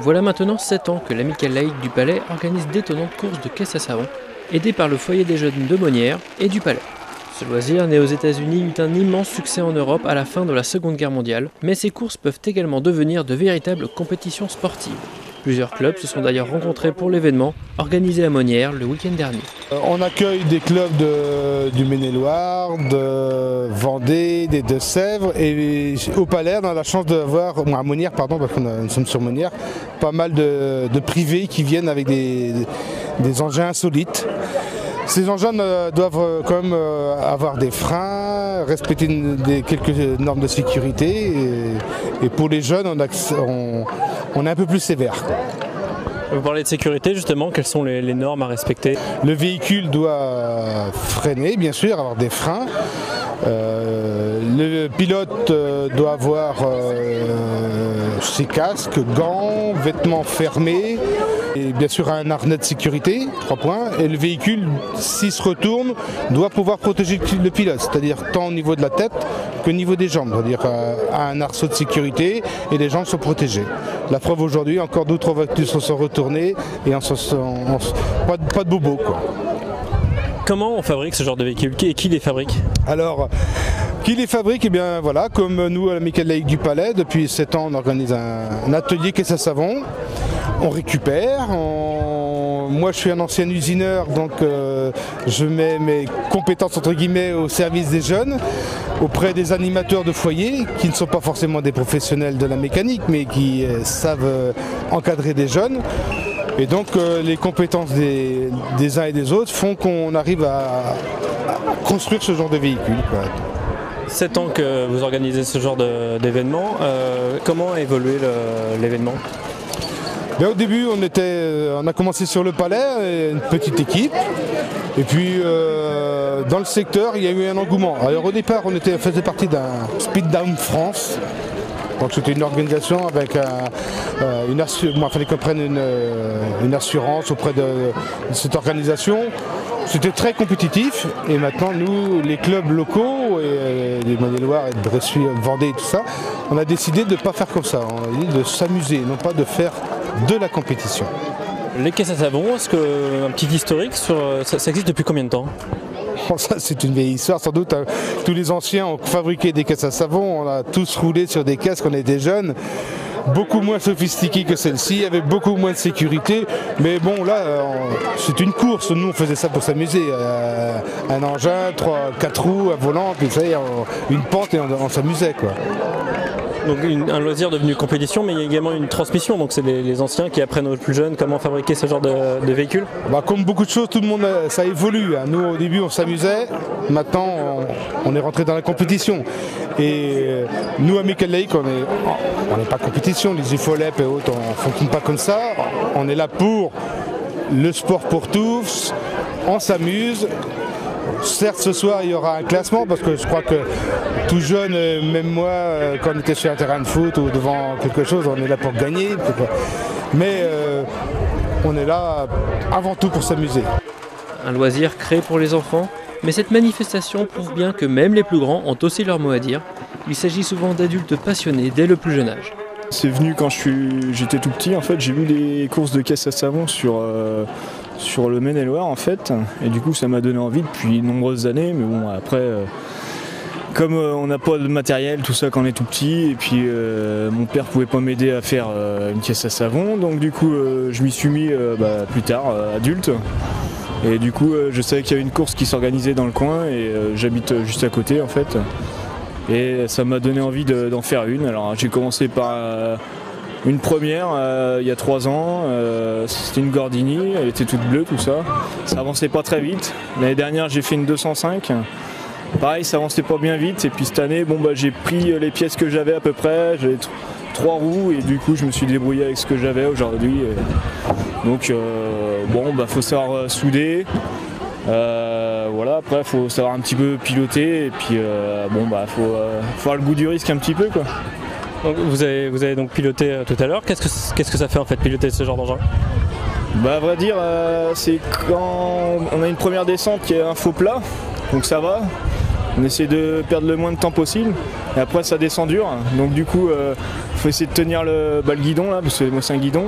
Voilà maintenant 7 ans que l'Amicale laïque du Palais organise d'étonnantes courses de caisses à savon, aidées par le foyer des jeunes de Monières et du Palais. Ce loisir, né aux États-Unis, eut un immense succès en Europe à la fin de la Seconde Guerre mondiale, mais ces courses peuvent également devenir de véritables compétitions sportives. Plusieurs clubs se sont d'ailleurs rencontrés pour l'événement, organisé à Monières le week-end dernier. On accueille des clubs du Maine-et-Loire, de Vendée, des Deux-Sèvres, et au Palais on a la chance d'avoir, à Monières pardon, parce que nous sommes sur Monières, pas mal de privés qui viennent avec des engins insolites. Ces engins doivent quand même avoir des freins, respecter quelques normes de sécurité, et pour les jeunes on est un peu plus sévère, quoi. Vous parlez de sécurité justement, quelles sont les normes à respecter? Le véhicule doit freiner, bien sûr, avoir des freins. Le pilote doit avoir ses casques, gants, vêtements fermés et bien sûr un harnais de sécurité, 3 points. Et le véhicule, s'il se retourne, doit pouvoir protéger le pilote, c'est-à-dire tant au niveau de la tête qu'au niveau des jambes, c'est-à-dire un arceau de sécurité et les jambes sont protégées. La preuve aujourd'hui, encore d'autres voitures se sont retournées et pas de bobos, quoi. Comment on fabrique ce genre de véhicules et qui les fabrique? Alors, qui les fabrique? Eh bien voilà, comme nous à l'Amicale laïque du Palais, depuis 7 ans on organise un atelier caisse à savon. On récupère, moi je suis un ancien usineur, donc je mets mes compétences entre guillemets au service des jeunes, auprès des animateurs de foyer, qui ne sont pas forcément des professionnels de la mécanique, mais qui savent encadrer des jeunes. Et donc les compétences des uns et des autres font qu'on arrive à construire ce genre de véhicule, quoi. 7 ans que vous organisez ce genre d'événement, comment a évolué l'événement? Au début on a commencé sur le Palais, une petite équipe, et puis dans le secteur il y a eu un engouement. Alors au départ on faisait partie d'un Speed Down France. Donc c'était une organisation avec il fallait qu'on prenne une assurance auprès de cette organisation. C'était très compétitif et maintenant nous, les clubs locaux, les Maine-et-Loire et de Bressuire, Vendée et tout ça, on a décidé de ne pas faire comme ça, on a dit de s'amuser, non pas de faire de la compétition. Les caisses à savon, est-ce qu'un petit historique ça existe depuis combien de temps? Ça c'est une vieille histoire, sans doute tous les anciens ont fabriqué des caisses à savon, on a tous roulé sur des caisses quand on était jeunes, beaucoup moins sophistiquées que celle-ci, avec beaucoup moins de sécurité, mais bon là c'est une course, nous on faisait ça pour s'amuser, un engin, 4 roues, un volant, puis ça y est, une pente et on s'amusait, quoi. Donc un loisir devenu compétition, mais il y a également une transmission, donc c'est les anciens qui apprennent aux plus jeunes comment fabriquer ce genre de véhicules? Comme beaucoup de choses, tout le monde, ça évolue. Nous au début on s'amusait, maintenant on est rentré dans la compétition. Et nous à Amicale laïque on n'est pas compétition, les IFOLEP et autres, on ne fonctionne pas comme ça. On est là pour le sport pour tous, on s'amuse. Certes, ce soir, il y aura un classement, parce que je crois que tout jeune, même moi, quand on était sur un terrain de foot ou devant quelque chose, on est là pour gagner. Mais on est là avant tout pour s'amuser. Un loisir créé pour les enfants, mais cette manifestation prouve bien que même les plus grands ont aussi leur mot à dire. Il s'agit souvent d'adultes passionnés dès le plus jeune âge. C'est venu quand j'étais tout petit, en fait, j'ai vu les courses de caisse à savon sur le Maine-et-Loire, en fait, et du coup ça m'a donné envie depuis de nombreuses années, mais bon après comme on n'a pas de matériel, tout ça quand on est tout petit, et puis mon père pouvait pas m'aider à faire une caisse à savon, donc du coup je m'y suis mis plus tard, adulte, et du coup je savais qu'il y avait une course qui s'organisait dans le coin, et j'habite juste à côté en fait, et ça m'a donné envie d'en faire une. Alors j'ai commencé par une première il y a 3 ans, c'était une Gordini, elle était toute bleue, tout ça. Ça avançait pas très vite. L'année dernière j'ai fait une 205. Pareil, ça avançait pas bien vite. Et puis cette année, j'ai pris les pièces que j'avais à peu près. J'avais 3 roues et du coup je me suis débrouillé avec ce que j'avais aujourd'hui. Donc faut savoir souder. Voilà, après faut savoir un petit peu piloter et puis faut avoir le goût du risque un petit peu, quoi. Donc vous avez donc piloté tout à l'heure. Qu'est-ce que ça fait en fait piloter ce genre d'engin? À vrai dire, c'est quand on a une première descente qui est un faux plat, donc ça va. On essaie de perdre le moins de temps possible. Et après ça descend dur, donc du coup faut essayer de tenir le guidon là, parce que moi c'est un guidon.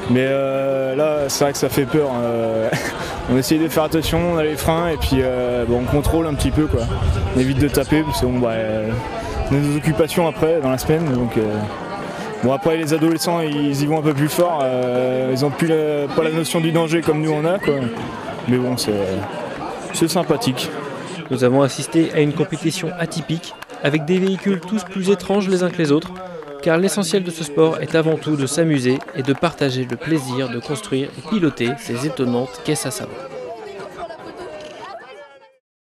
Mais là c'est vrai que ça fait peur. On essaye de faire attention, on a les freins et puis on contrôle un petit peu quoi. On évite de taper parce que on a des occupations après dans la semaine. Donc, après les adolescents ils y vont un peu plus fort, ils n'ont plus pas la notion du danger comme nous on a quoi. Mais bon c'est sympathique. Nous avons assisté à une compétition atypique, avec des véhicules tous plus étranges les uns que les autres, car l'essentiel de ce sport est avant tout de s'amuser et de partager le plaisir de construire et piloter ces étonnantes caisses à savon.